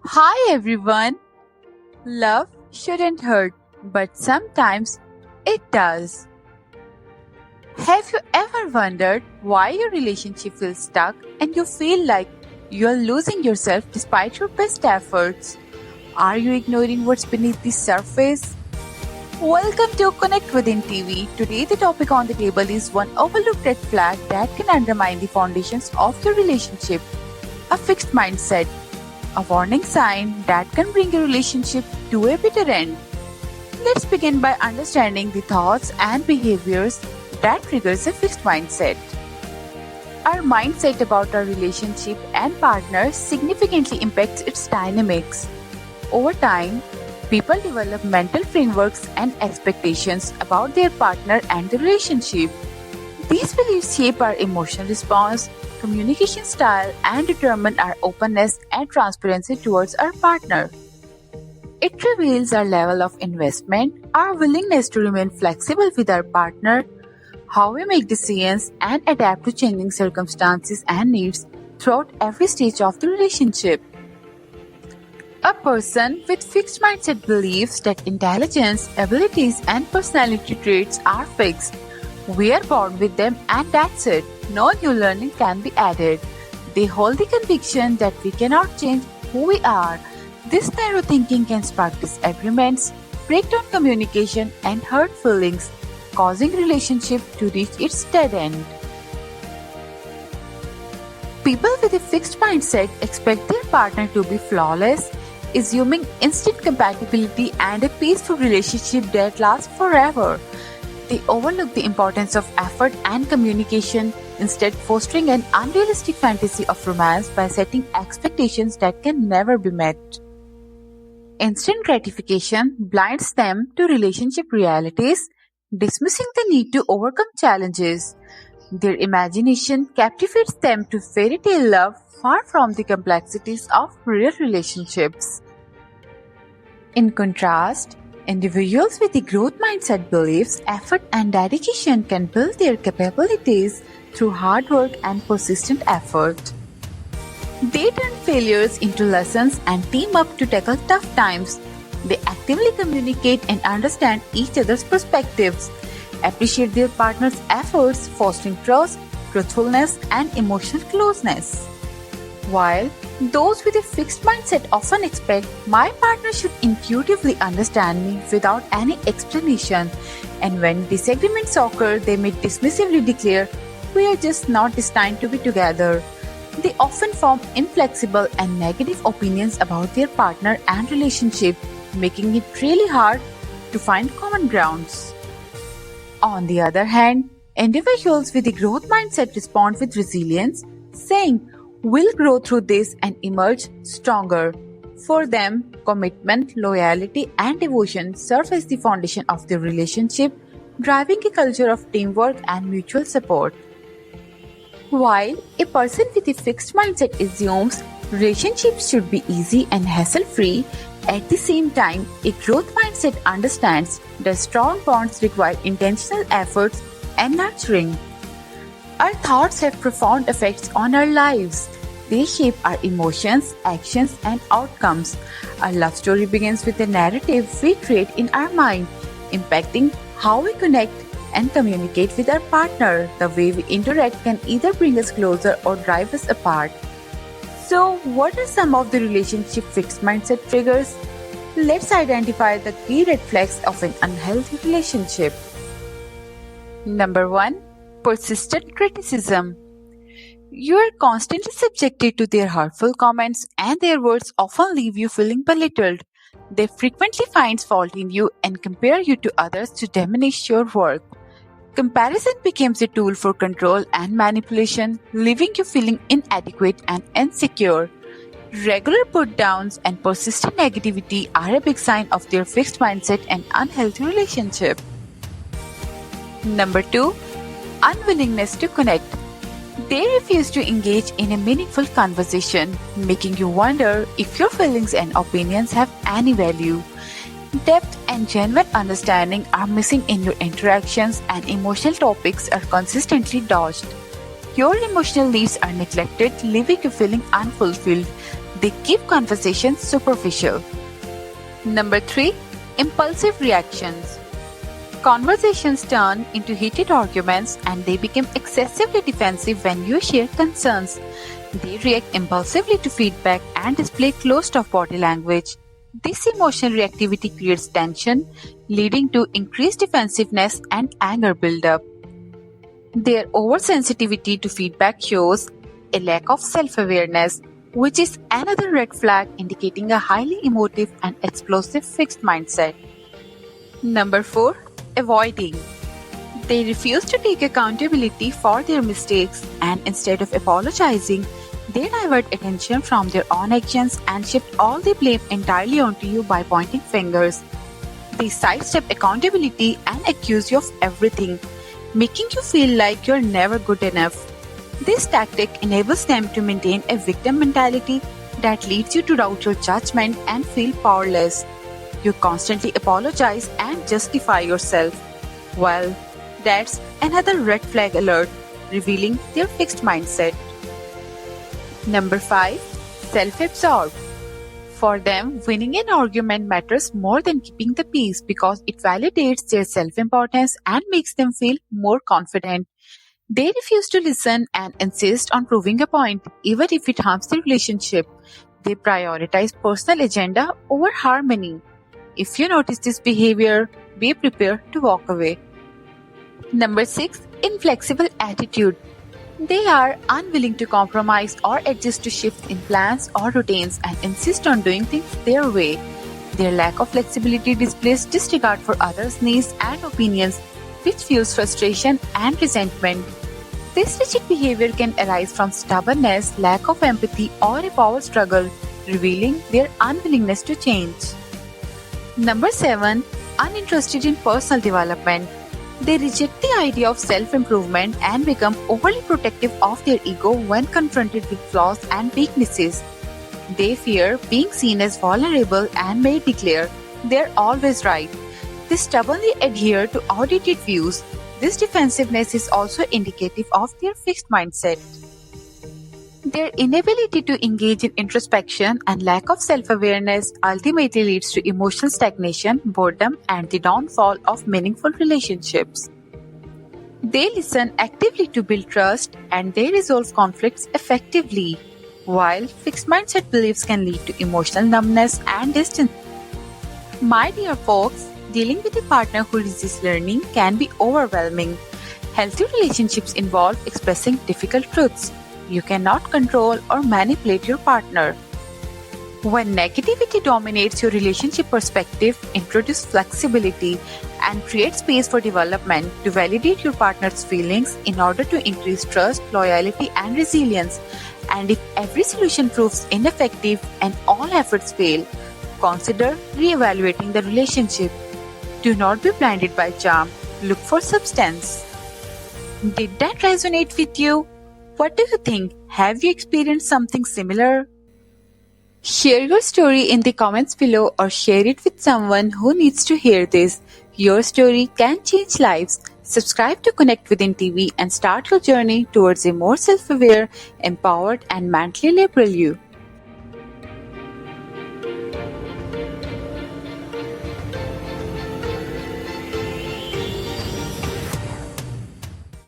Hi everyone! Love shouldn't hurt, but sometimes it does. Have you ever wondered why your relationship feels stuck and you feel like you're losing yourself despite your best efforts? Are you ignoring what's beneath the surface? Welcome to Connect Within TV. Today, the topic on the table is one overlooked red flag that can undermine the foundations of your relationship, a fixed mindset. A warning sign that can bring a relationship to a bitter end. Let's begin by understanding the thoughts and behaviors that triggers a fixed mindset. Our mindset about our relationship and partner significantly impacts its dynamics. Over time, people develop mental frameworks and expectations about their partner and the relationship. These beliefs shape our emotional response, communication style, and determine our openness and transparency towards our partner. It reveals our level of investment, our willingness to remain flexible with our partner, how we make decisions, and adapt to changing circumstances and needs throughout every stage of the relationship. A person with fixed mindset believes that intelligence, abilities, and personality traits are fixed. We are born with them and that's it. No new learning can be added. They hold the conviction that we cannot change who we are. This narrow thinking can spark disagreements, break down communication, and hurt feelings, causing relationship to reach its dead end. People with a fixed mindset expect their partner to be flawless, assuming instant compatibility and a peaceful relationship that lasts forever. They overlook the importance of effort and communication, instead fostering an unrealistic fantasy of romance by setting expectations that can never be met. Instant gratification blinds them to relationship realities, dismissing the need to overcome challenges. Their imagination captivates them to fairy tale love far from the complexities of real relationships. In contrast, individuals with a growth mindset believes effort and dedication can build their capabilities through hard work and persistent effort. They turn failures into lessons and team up to tackle tough times. They actively communicate and understand each other's perspectives, appreciate their partner's efforts, fostering trust, truthfulness, and emotional closeness. While those with a fixed mindset often expect my partner should intuitively understand me without any explanation, and when disagreements occur, they may dismissively declare, "We are just not destined to be together." They often form inflexible and negative opinions about their partner and relationship, making it really hard to find common grounds. On the other hand, individuals with a growth mindset respond with resilience, saying, "We'll grow through this and emerge stronger." For them, commitment, loyalty, and devotion serve as the foundation of their relationship, driving a culture of teamwork and mutual support. While a person with a fixed mindset assumes relationships should be easy and hassle-free, at the same time, a growth mindset understands that strong bonds require intentional efforts and nurturing. Our thoughts have profound effects on our lives. They shape our emotions, actions, and outcomes. Our love story begins with a narrative we create in our mind, impacting how we connect and communicate with our partner. The way we interact can either bring us closer or drive us apart. So, what are some of the relationship fixed mindset triggers? Let's identify the key red flags of an unhealthy relationship. Number 1. Persistent criticism. You are constantly subjected to their hurtful comments, and their words often leave you feeling belittled. They frequently find fault in you and compare you to others to diminish your worth. Comparison becomes a tool for control and manipulation, leaving you feeling inadequate and insecure. Regular put downs and persistent negativity are a big sign of their fixed mindset and unhealthy relationship. Number 2. Unwillingness to connect. They refuse to engage in a meaningful conversation, making you wonder if your feelings and opinions have any value. Depth and genuine understanding are missing in your interactions, and emotional topics are consistently dodged. Your emotional needs are neglected, leaving you feeling unfulfilled. They keep conversations superficial. Number 3. Impulsive reactions. Conversations turn into heated arguments and they become excessively defensive when you share concerns. They react impulsively to feedback and display closed-off body language. This emotional reactivity creates tension, leading to increased defensiveness and anger buildup. Their oversensitivity to feedback shows a lack of self-awareness, which is another red flag indicating a highly emotive and explosive fixed mindset. Number 4. Avoiding. They refuse to take accountability for their mistakes and instead of apologizing, they divert attention from their own actions and shift all the blame entirely onto you by pointing fingers. They sidestep accountability and accuse you of everything, making you feel like you're never good enough. This tactic enables them to maintain a victim mentality that leads you to doubt your judgment and feel powerless. You constantly apologize and justify yourself. Well, that's another red flag alert, revealing their fixed mindset. Number 5. Self-absorbed. For them, winning an argument matters more than keeping the peace because it validates their self-importance and makes them feel more confident. They refuse to listen and insist on proving a point, even if it harms the relationship. They prioritize personal agenda over harmony. If you notice this behavior, be prepared to walk away. Number 6. Inflexible attitude. They are unwilling to compromise or adjust to shifts in plans or routines and insist on doing things their way. Their lack of flexibility displays disregard for others' needs and opinions, which fuels frustration and resentment. This rigid behavior can arise from stubbornness, lack of empathy, or a power struggle, revealing their unwillingness to change. Number 7. Uninterested in personal development. They reject the idea of self-improvement and become overly protective of their ego when confronted with flaws and weaknesses. They fear being seen as vulnerable and may declare they're always right. They stubbornly adhere to outdated views. This defensiveness is also indicative of their fixed mindset. Their inability to engage in introspection and lack of self-awareness ultimately leads to emotional stagnation, boredom, and the downfall of meaningful relationships. They listen actively to build trust and they resolve conflicts effectively, while fixed mindset beliefs can lead to emotional numbness and distance. My dear folks, dealing with a partner who resists learning can be overwhelming. Healthy relationships involve expressing difficult truths. You cannot control or manipulate your partner. When negativity dominates your relationship perspective, introduce flexibility and create space for development to validate your partner's feelings in order to increase trust, loyalty, and resilience. And if every solution proves ineffective and all efforts fail, consider re-evaluating the relationship. Do not be blinded by charm. Look for substance. Did that resonate with you? What do you think? Have you experienced something similar? Share your story in the comments below or share it with someone who needs to hear this. Your story can change lives. Subscribe to Connect Within TV and start your journey towards a more self-aware, empowered, and mentally liberal you.